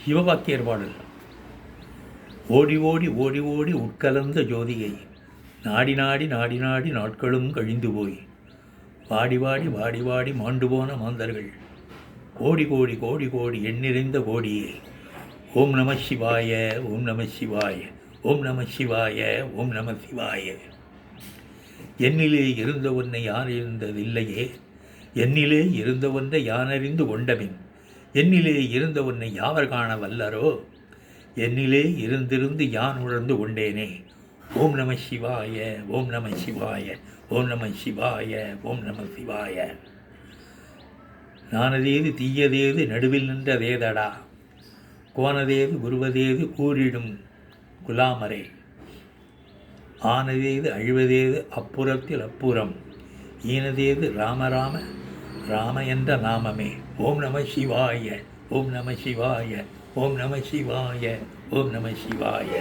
சிவவாக்கியர் பாடல். ஓடி ஓடி ஓடி ஓடி உட்கலந்த ஜோதியை நாடி நாடி நாடி நாடி நாட்களும் கழிந்து போய் வாடி வாடி வாடி வாடி மாண்டு போன மாந்தர்கள் கோடி கோடி கோடி கோடி எண்ணிறைந்த கோடியே. ஓம் நம சிவாய, ஓம் நம சிவாய, ஓம் நம சிவாய, ஓம் நம சிவாய. என்னிலே இருந்த ஒன்றை யார் இருந்ததில்லையே, என்னிலே இருந்த ஒன்றை யானறிந்து கொண்டபின் என்னிலே இருந்த ஒன்றை யாவர் காண வல்லரோ, என்னிலே இருந்திருந்து யான் உணர்ந்து கொண்டேனே. ஓம் நம சிவாய, ஓம் நம சிவாய, ஓம் நம சிவாய, ஓம் நம சிவாய. நானதேது தீயதேது நடுவில் நின்றதேதடா, கோனதேது குருவதேது கூறிடும் குலாமரே. ஆனதேது அழிவதேது அப்புறத்தில் அப்புறம், ஈனதேது ராமராம ராம என்ற நாமமே. ஓம் நம சிவாய, ஓம் நம சிவாய, ஓம் நம சிவாய, ஓம் நம சிவாய.